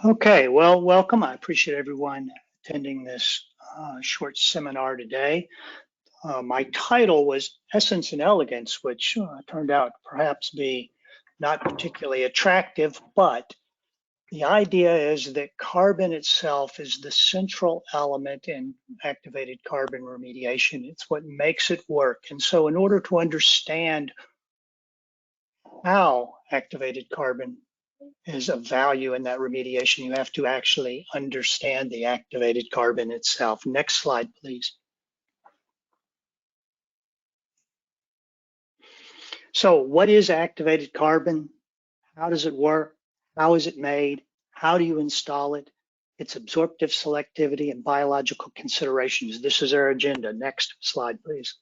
Okay, well, welcome. I appreciate everyone attending this short seminar today. My title was Essence and Elegance, which turned out perhaps be not particularly attractive, but the idea is that carbon itself is the central element in activated carbon remediation. It's what makes it work. And so in order to understand how activated carbon is of value in that remediation, you have to actually understand the activated carbon itself. Next slide, please. So what is activated carbon? How does it work? How is it made? How do you install it? Its absorptive selectivity and biological considerations. This is our agenda. Next slide, please.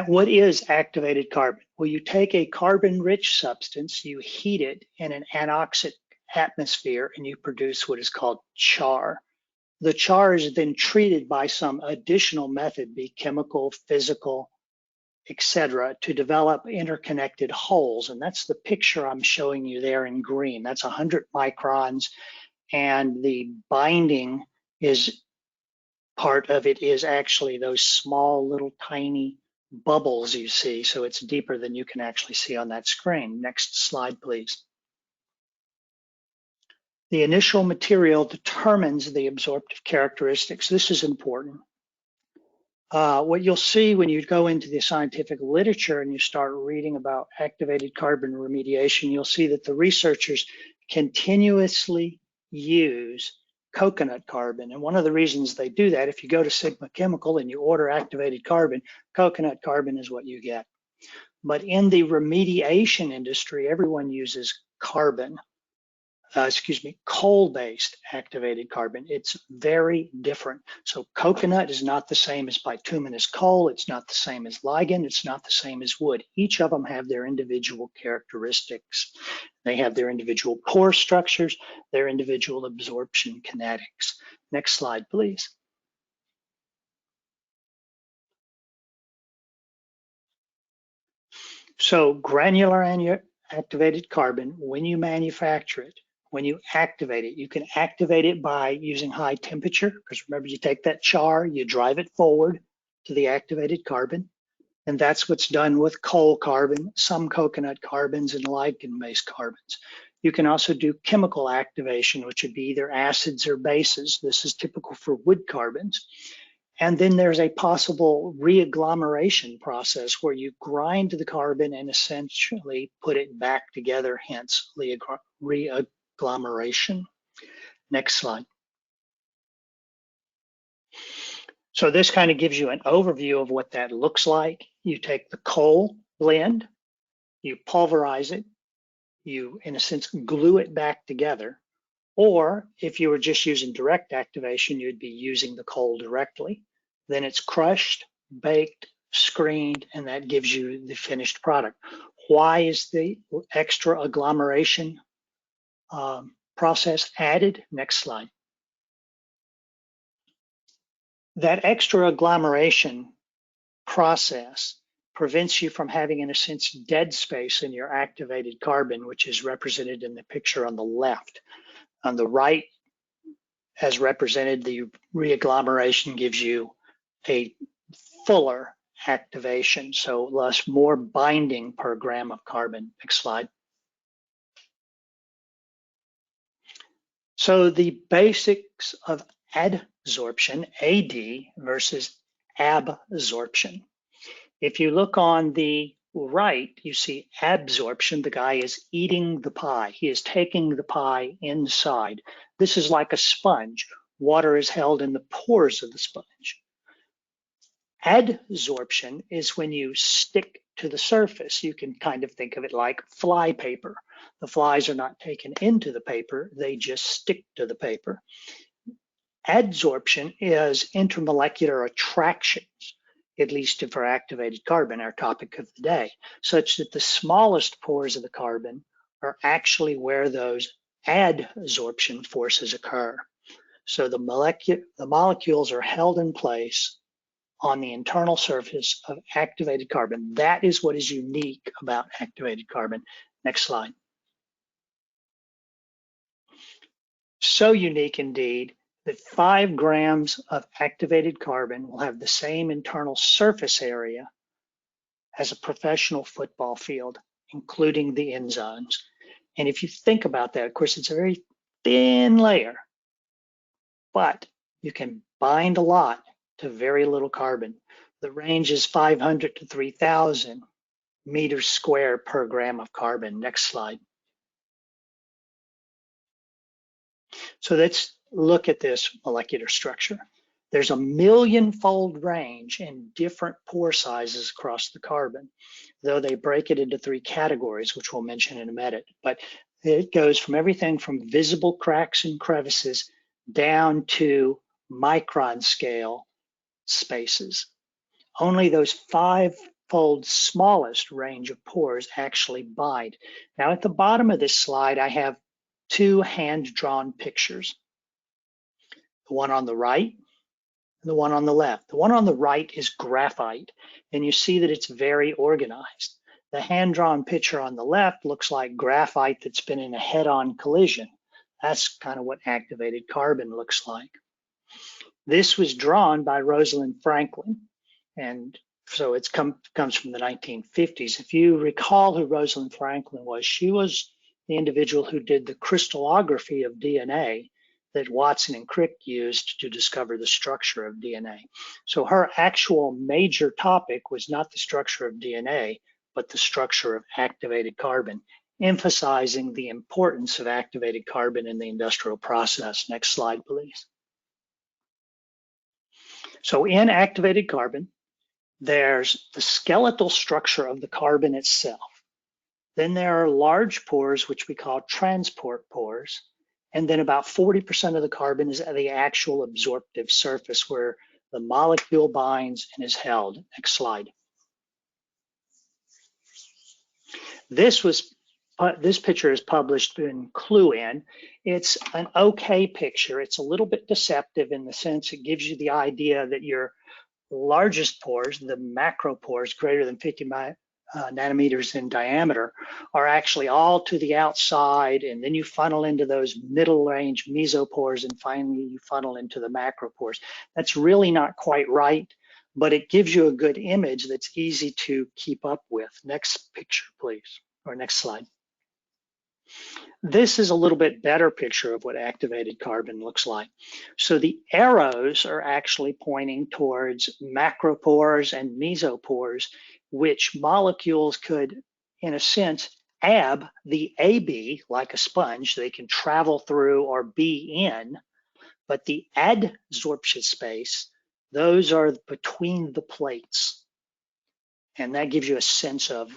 What is activated carbon? Well, you take a carbon-rich substance, you heat it in an anoxic atmosphere, and you produce what is called char. The char is then treated by some additional method, be chemical, physical, etc., to develop interconnected holes. And that's the picture I'm showing you there in green. That's 100 microns. And the binding is part of it is actually those small little tiny bubbles you see. So it's deeper than you can actually see on that screen. Next slide, please. The initial material determines the absorptive characteristics. This is important. What you'll see when you go into the scientific literature and you start reading about activated carbon remediation, you'll see that the researchers continuously use coconut carbon. And one of the reasons they do that, if you go to Sigma Chemical and you order activated carbon, coconut carbon is what you get. But in the remediation industry, everyone uses carbon. Coal-based activated carbon. It's very different. So coconut is not the same as bituminous coal. It's not the same as ligand. It's not the same as wood. Each of them have their individual characteristics. They have their individual pore structures, their individual absorption kinetics. Next slide, please. So granular activated carbon, when you manufacture it, when you activate it, you can activate it by using high temperature, because remember, you take that char, you drive it forward to the activated carbon, and that's what's done with coal carbon, some coconut carbons, and ligand-based carbons. You can also do chemical activation, which would be either acids or bases. This is typical for wood carbons. And then there's a possible reagglomeration process where you grind the carbon and essentially put it back together, hence reagglomeration. Next slide. So this kind of gives you an overview of what that looks like. You take the coal blend, you pulverize it, you, in a sense, glue it back together. Or if you were just using direct activation, you'd be using the coal directly. Then it's crushed, baked, screened, and that gives you the finished product. Why is the extra agglomeration process added? Next slide. That extra agglomeration process prevents you from having, in a sense, dead space in your activated carbon, which is represented in the picture on the left. On the right, as represented, the reagglomeration gives you a fuller activation, so less, more binding per gram of carbon. Next slide. So the basics of adsorption, AD, versus absorption. If you look on the right, you see absorption. The guy is eating the pie. He is taking the pie inside. This is like a sponge. Water is held in the pores of the sponge. Adsorption is when you stick to the surface. You can kind of think of it like fly paper. The flies are not taken into the paper, they just stick to the paper. Adsorption is intermolecular attractions, at least for activated carbon, our topic of the day, such that the smallest pores of the carbon are actually where those adsorption forces occur. So the molecules are held in place on the internal surface of activated carbon. That is what is unique about activated carbon. Next slide. So unique indeed that 5 grams of activated carbon will have the same internal surface area as a professional football field, including the enzymes. And if you think about that, of course, it's a very thin layer, but you can bind a lot to very little carbon. The range is 500 to 3,000 meters square per gram of carbon. Next slide. So let's look at this molecular structure. There's a million-fold range in different pore sizes across the carbon, though they break it into 3 categories, which we'll mention in a minute. But it goes from everything from visible cracks and crevices down to micron scale spaces. Only those 5-fold smallest range of pores actually bind. Now at the bottom of this slide, I have 2 hand-drawn pictures. The one on the right and the one on the left. The one on the right is graphite, and you see that it's very organized. The hand-drawn picture on the left looks like graphite that's been in a head-on collision. That's kind of what activated carbon looks like. This was drawn by Rosalind Franklin, and so it comes from the 1950s. If you recall who Rosalind Franklin was, she was the individual who did the crystallography of DNA that Watson and Crick used to discover the structure of DNA. So her actual major topic was not the structure of DNA, but the structure of activated carbon, emphasizing the importance of activated carbon in the industrial process. Next slide, please. So in activated carbon, there's the skeletal structure of the carbon itself. Then there are large pores, which we call transport pores. And then about 40% of the carbon is at the actual absorptive surface where the molecule binds and is held. Next slide. This picture is published in Clue-In. It's an okay picture. It's a little bit deceptive in the sense it gives you the idea that your largest pores, the macropores greater than 50 nanometers in diameter, are actually all to the outside, and then you funnel into those middle range mesopores, and finally you funnel into the macropores. That's really not quite right, but it gives you a good image that's easy to keep up with. Next picture, please, or next slide. This is a little bit better picture of what activated carbon looks like. So the arrows are actually pointing towards macropores and mesopores, which molecules could, in a sense, ab the AB like a sponge. They can travel through or be in, but the adsorption space, those are between the plates. And that gives you a sense of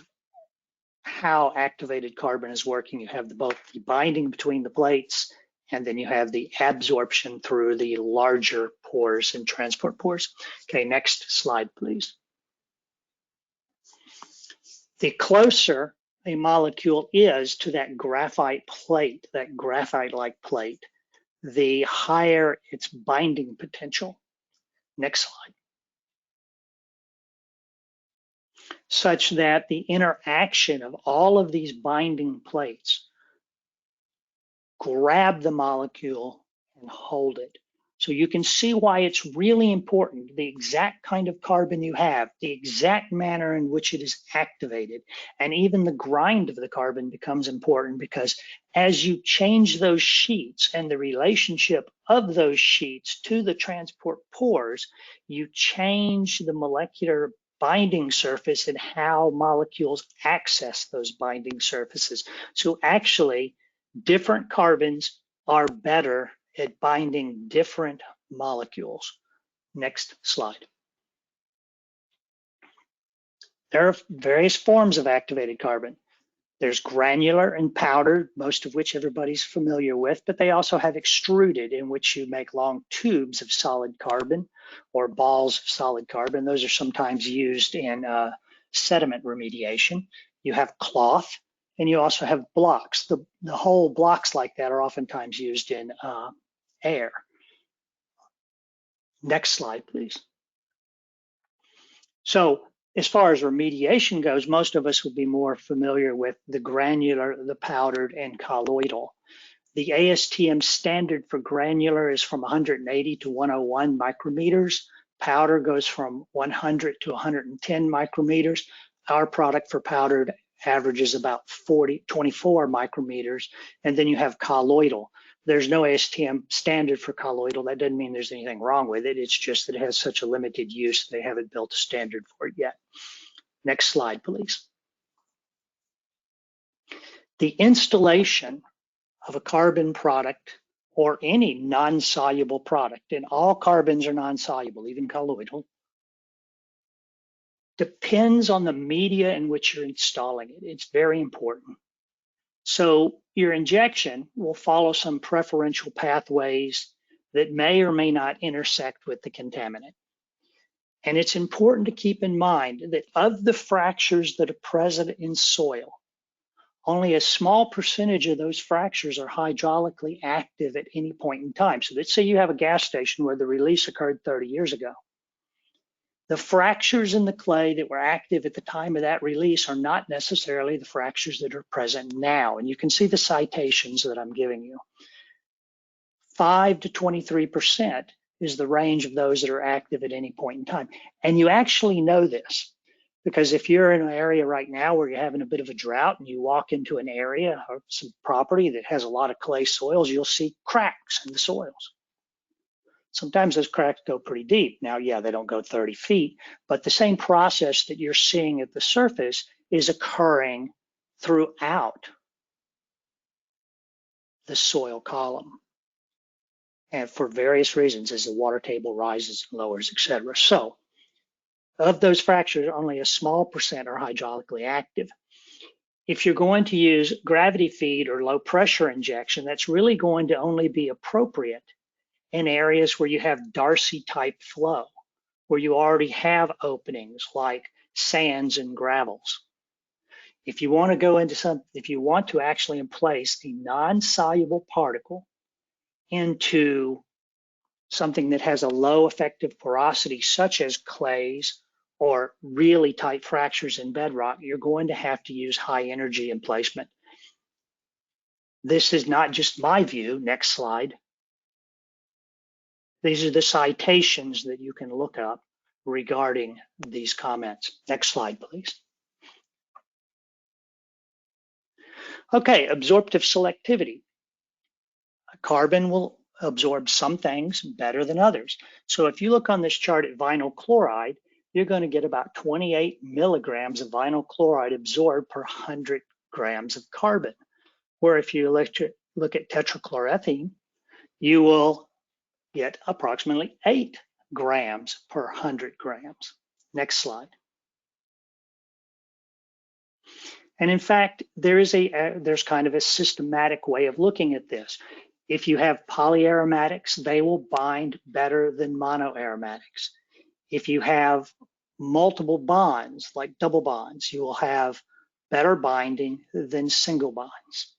how activated carbon is working. You have both the binding between the plates, and then you have the absorption through the larger pores and transport pores. Okay, next slide, please. The closer a molecule is to that graphite plate, that graphite-like plate, the higher its binding potential. Next slide. Such that the interaction of all of these binding plates grab the molecule and hold it. So you can see why it's really important, the exact kind of carbon you have, the exact manner in which it is activated, and even the grind of the carbon becomes important, because as you change those sheets and the relationship of those sheets to the transport pores, you change the molecular binding surface and how molecules access those binding surfaces. So actually, different carbons are better at binding different molecules. Next slide. There are various forms of activated carbon. There's granular and powdered, most of which everybody's familiar with, but they also have extruded, in which you make long tubes of solid carbon or balls of solid carbon. Those are sometimes used in sediment remediation. You have cloth, and you also have blocks. The whole blocks like that are oftentimes used in air. Next slide, please. So as far as remediation goes, most of us would be more familiar with the granular, the powdered, and colloidal. The ASTM standard for granular is from 180 to 101 micrometers. Powder goes from 100 to 110 micrometers. Our product for powdered averages about 24 micrometers. And then you have colloidal. There's no ASTM standard for colloidal. That doesn't mean there's anything wrong with it. It's just that it has such a limited use, they haven't built a standard for it yet. Next slide, please. The installation of a carbon product or any non-soluble product, and all carbons are non-soluble, even colloidal, depends on the media in which you're installing it. It's very important. So your injection will follow some preferential pathways that may or may not intersect with the contaminant. And it's important to keep in mind that of the fractures that are present in soil, only a small percentage of those fractures are hydraulically active at any point in time. So let's say you have a gas station where the release occurred 30 years ago. The fractures in the clay that were active at the time of that release are not necessarily the fractures that are present now. And you can see the citations that I'm giving you. 5 to 23% is the range of those that are active at any point in time. And you actually know this, because if you're in an area right now where you're having a bit of a drought and you walk into an area or some property that has a lot of clay soils, you'll see cracks in the soils. Sometimes those cracks go pretty deep. Now, yeah, they don't go 30 feet, but the same process that you're seeing at the surface is occurring throughout the soil column, and for various reasons as the water table rises and lowers, etc. So of those fractures, only a small percent are hydraulically active. If you're going to use gravity feed or low pressure injection, that's really going to only be appropriate in areas where you have Darcy type flow, where you already have openings like sands and gravels. If you want to go into if you want to actually place a non-soluble particle into something that has a low effective porosity, such as clays or really tight fractures in bedrock, you're going to have to use high energy in placement. This is not just my view. Next slide. These are the citations that you can look up regarding these comments. Next slide, please. Okay, absorptive selectivity. Carbon will absorb some things better than others. So if you look on this chart at vinyl chloride, you're going to get about 28 milligrams of vinyl chloride absorbed per 100 grams of carbon. Where if you look at tetrachloroethene, you will get approximately 8 grams per 100 grams. Next slide. And in fact, there's kind of a systematic way of looking at this. If you have polyaromatics, they will bind better than monoaromatics. If you have multiple bonds, like double bonds, you will have better binding than single bonds.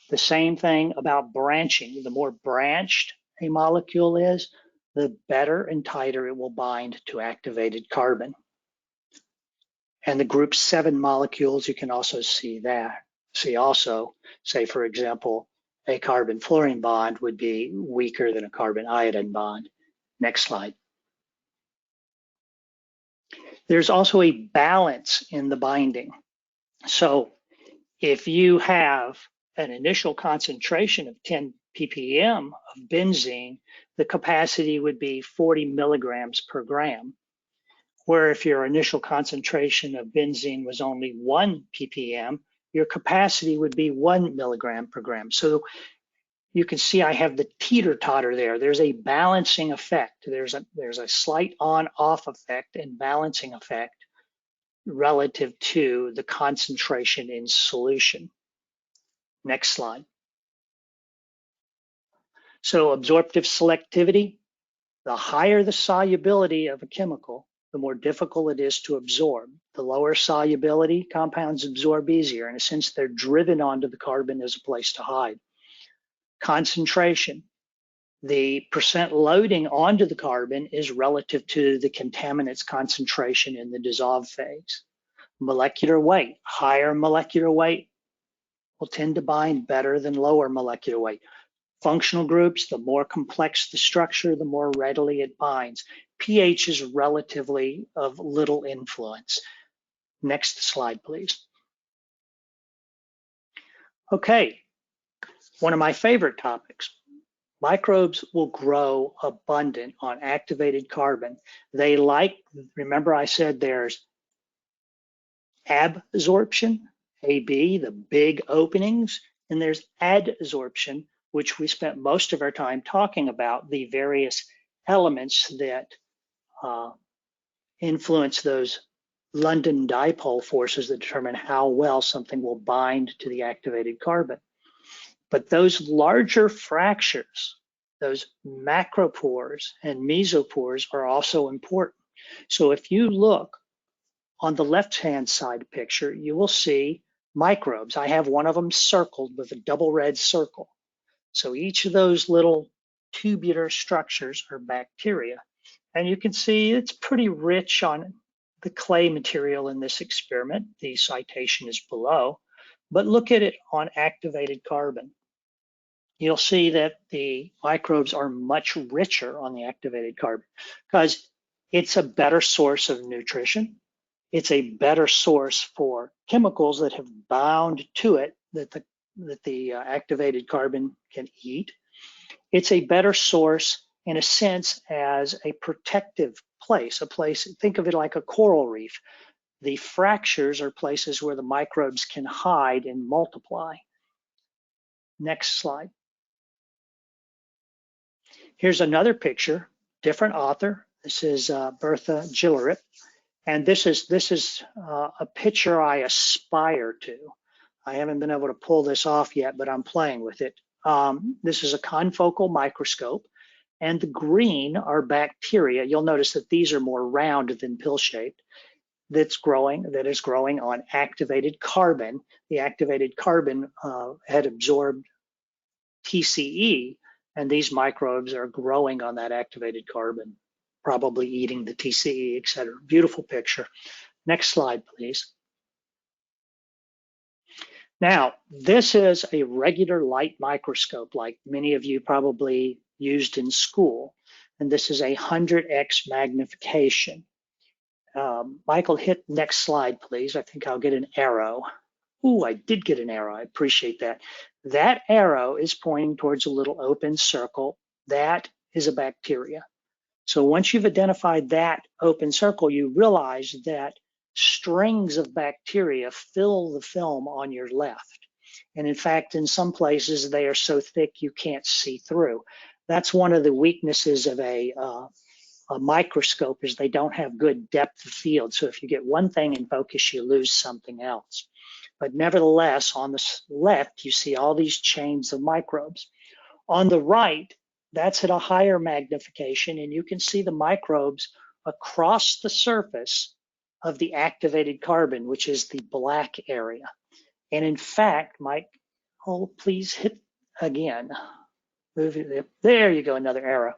The same thing about branching. The more branched a molecule is, the better and tighter it will bind to activated carbon. And the group 7 molecules, you can also see that. Say for example, a carbon fluorine bond would be weaker than a carbon iodine bond. Next slide. There's also a balance in the binding. So if you have an initial concentration of 10 ppm of benzene, the capacity would be 40 milligrams per gram. Where if your initial concentration of benzene was only 1 ppm, your capacity would be 1 milligram per gram. So you can see I have the teeter-totter there. There's a balancing effect. There's a slight on-off effect and balancing effect relative to the concentration in solution. Next slide. So absorptive selectivity, the higher the solubility of a chemical, the more difficult it is to absorb. The lower solubility compounds absorb easier. In a sense, they're driven onto the carbon as a place to hide. Concentration, the percent loading onto the carbon is relative to the contaminant's concentration in the dissolved phase. Molecular weight, higher molecular weight will tend to bind better than lower molecular weight. Functional groups, the more complex the structure, the more readily it binds. pH is relatively of little influence. Next slide, please. Okay, one of my favorite topics. Microbes will grow abundant on activated carbon. They like, remember I said there's absorption, AB, the big openings, and there's adsorption, which we spent most of our time talking about, the various elements that influence those London dipole forces that determine how well something will bind to the activated carbon. But those larger fractures, those macropores and mesopores are also important. So if you look on the left-hand side picture, you will see microbes. I have one of them circled with a double red circle. So each of those little tubular structures are bacteria. And you can see it's pretty rich on the clay material in this experiment. The citation is below. But look at it on activated carbon. You'll see that the microbes are much richer on the activated carbon because it's a better source of nutrition. It's a better source for chemicals that have bound to it that the activated carbon can eat. It's a better source in a sense as a protective place, think of it like a coral reef. The fractures are places where the microbes can hide and multiply. Next slide. Here's another picture, different author. This is Bertha Gillerit, and this is a picture I aspire to. I haven't been able to pull this off yet, but I'm playing with it. This is a confocal microscope, and the green are bacteria. You'll notice that these are more round than pill-shaped. That is growing on activated carbon. The activated carbon had absorbed TCE, and these microbes are growing on that activated carbon, probably eating the TCE, et cetera. Beautiful picture. Next slide, please. Now, this is a regular light microscope, like many of you probably used in school, and this is 100x magnification. Michael, hit next slide, please. I think I'll get an arrow. Ooh, I did get an arrow. I appreciate that. That arrow is pointing towards a little open circle. That is a bacteria. So once you've identified that open circle, you realize that strings of bacteria fill the film on your left. And in fact, in some places, they are so thick you can't see through. That's one of the weaknesses of a microscope is they don't have good depth of field. So if you get one thing in focus, you lose something else. But nevertheless, on the left, you see all these chains of microbes. On the right, that's at a higher magnification, and you can see the microbes across the surface of the activated carbon, which is the black area. And in fact, Mike, oh, please hit again. Move it. There you go, another arrow.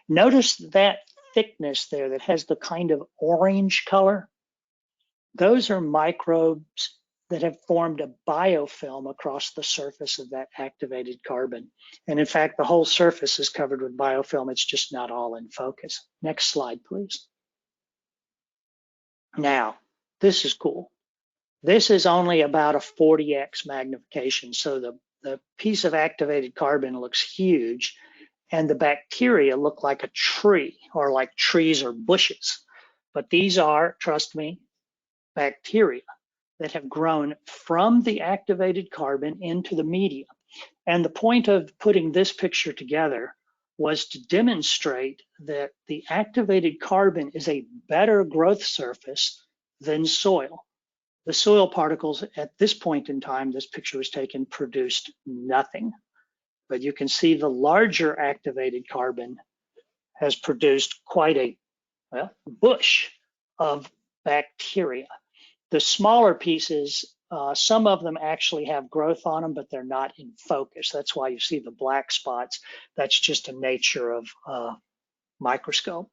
Notice that thickness there that has the kind of orange color. Those are microbes that have formed a biofilm across the surface of that activated carbon. And in fact, the whole surface is covered with biofilm. It's just not all in focus. Next slide, please. Now, this is cool. This is only about a 40x magnification. So the piece of activated carbon looks huge, and the bacteria look like a tree or like trees or bushes. But these are, trust me, bacteria that have grown from the activated carbon into the media. And the point of putting this picture together was to demonstrate that the activated carbon is a better growth surface than soil. The soil particles at this point in time, this picture was taken, produced nothing. But you can see the larger activated carbon has produced quite a bush of bacteria. The smaller pieces, some of them actually have growth on them, but they're not in focus. That's why you see the black spots. That's just a nature of microscope.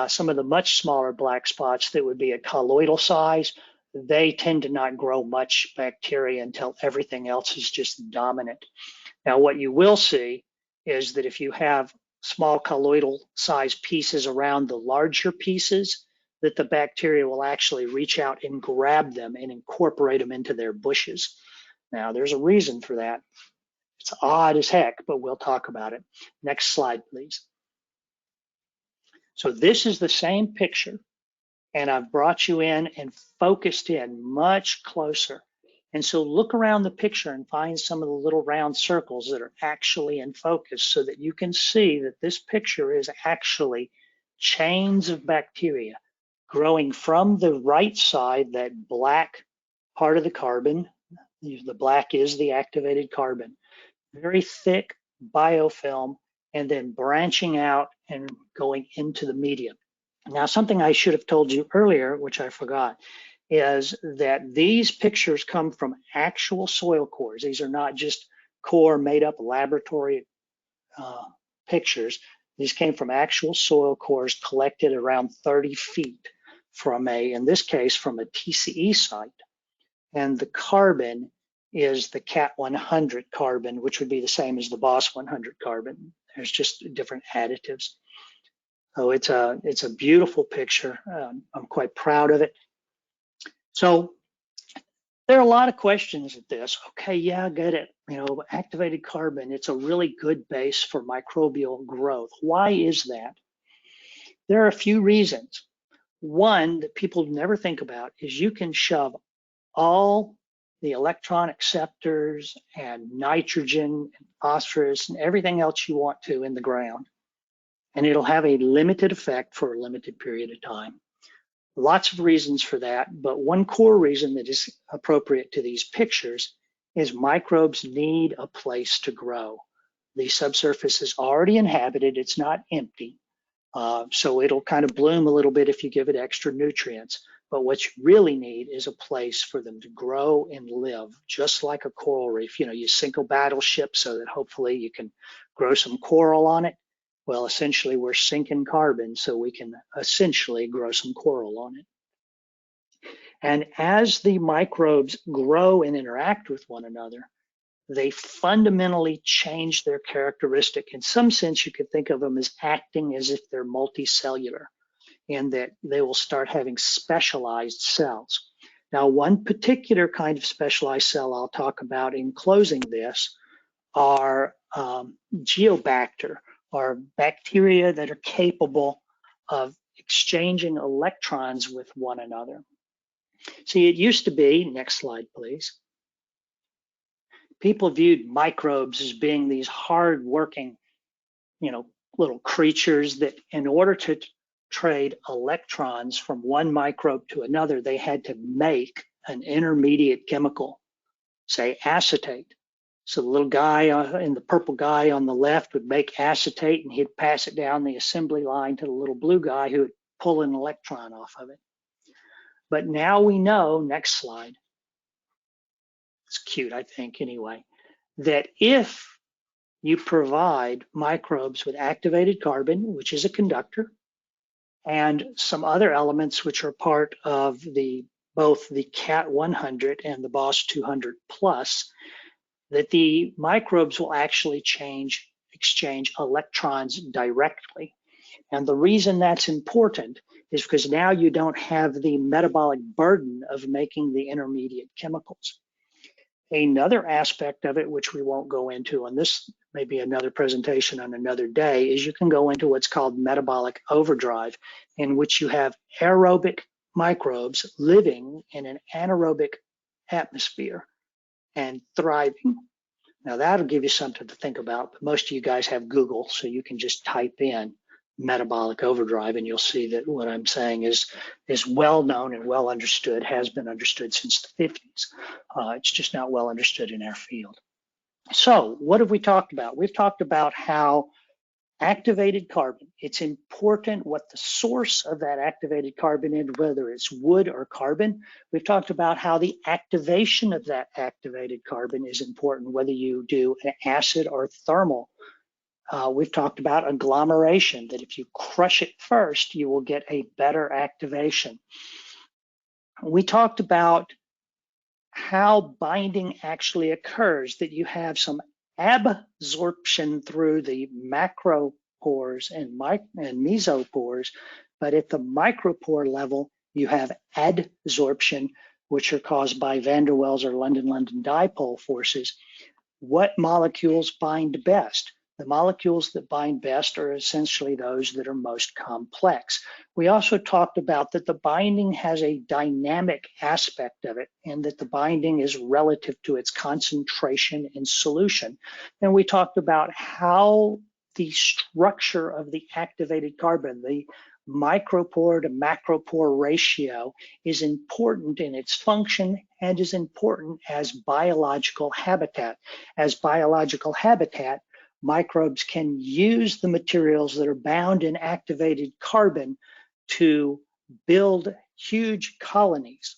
Some of the much smaller black spots that would be a colloidal size, they tend to not grow much bacteria until everything else is just dominant. Now, what you will see is that if you have small colloidal sized pieces around the larger pieces, that the bacteria will actually reach out and grab them and incorporate them into their bushes. Now, there's a reason for that. It's odd as heck, but we'll talk about it. Next slide, please. So this is the same picture, and I've brought you in and focused in much closer. And so look around the picture and find some of the little round circles that are actually in focus so that you can see that this picture is actually chains of bacteria growing from the right side, that black part of the carbon. The black is the activated carbon. Very thick biofilm, and then branching out and going into the medium. Now, something I should have told you earlier, which I forgot, is that these pictures come from actual soil cores. These are not just core made up laboratory pictures. These came from actual soil cores collected around 30 feet from in this case, from a TCE site. And the carbon is the Cat 100 carbon, which would be the same as the Boss 100 carbon. There's just different additives. So it's a beautiful picture. I'm quite proud of it. So there are a lot of questions at this. Okay, yeah, I get it. You know, activated carbon, it's a really good base for microbial growth. Why is that? There are a few reasons. One that people never think about is you can shove all the electron acceptors and nitrogen and phosphorus and everything else you want to in the ground, and it'll have a limited effect for a limited period of time. Lots of reasons for that, but one core reason that is appropriate to these pictures is microbes need a place to grow. The subsurface is already inhabited, it's not empty, so it'll kind of bloom a little bit if you give it extra nutrients. But what you really need is a place for them to grow and live, just like a coral reef. You know, you sink a battleship so that hopefully you can grow some coral on it. Well, essentially, we're sinking carbon so we can essentially grow some coral on it. And as the microbes grow and interact with one another, they fundamentally change their characteristic. In some sense, you could think of them as acting as if they're multicellular, and that they will start having specialized cells. Now, one particular kind of specialized cell I'll talk about in closing this are geobacter, or bacteria that are capable of exchanging electrons with one another. See, it used to be, next slide, please, people viewed microbes as being these hard-working, you know, little creatures that in order to trade electrons from one microbe to another, they had to make an intermediate chemical, say acetate. So the little guy and the purple guy on the left would make acetate, and he'd pass it down the assembly line to the little blue guy who would pull an electron off of it. But now we know, next slide, it's cute, I think, anyway, that if you provide microbes with activated carbon, which is a conductor, and some other elements which are part of both the Cat 100 and the Boss 200 plus, that the microbes will actually exchange electrons directly. And the reason that's important is because now you don't have the metabolic burden of making the intermediate chemicals. Another aspect of it, which we won't go into on this, maybe another presentation on another day, is you can go into what's called metabolic overdrive, in which you have aerobic microbes living in an anaerobic atmosphere and thriving. Now that'll give you something to think about, but most of you guys have Google, so you can just type in metabolic overdrive and you'll see that what I'm saying is well known and well understood, has been understood since the 50s. It's just not well understood in our field. So what have we talked about? We've talked about how activated carbon, it's important what the source of that activated carbon is, whether it's wood or carbon. We've talked about how the activation of that activated carbon is important, whether you do an acid or thermal. We've talked about agglomeration, that if you crush it first, you will get a better activation. We talked about how binding actually occurs, that you have some absorption through the macropores and mesopores, but at the micropore level, you have adsorption, which are caused by van der Waals or London-London dipole forces. What molecules bind best? The molecules that bind best are essentially those that are most complex. We also talked about that the binding has a dynamic aspect of it, and that the binding is relative to its concentration in solution. And we talked about how the structure of the activated carbon, the micropore to macropore ratio, is important in its function and is important as biological habitat. As biological habitat, microbes can use the materials that are bound in activated carbon to build huge colonies.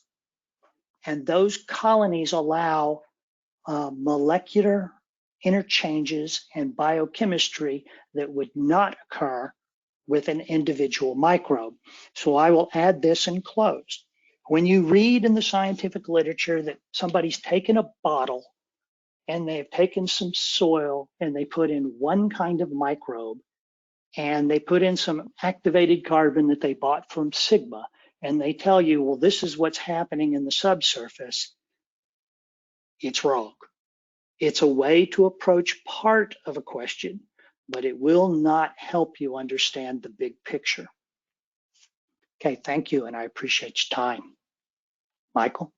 And those colonies allow molecular interchanges and biochemistry that would not occur with an individual microbe. So I will add this and close. When you read in the scientific literature that somebody's taken a bottle and they've taken some soil and they put in one kind of microbe and they put in some activated carbon that they bought from Sigma, and they tell you, well, this is what's happening in the subsurface, it's wrong. It's a way to approach part of a question, but it will not help you understand the big picture. Okay, thank you, and I appreciate your time. Michael?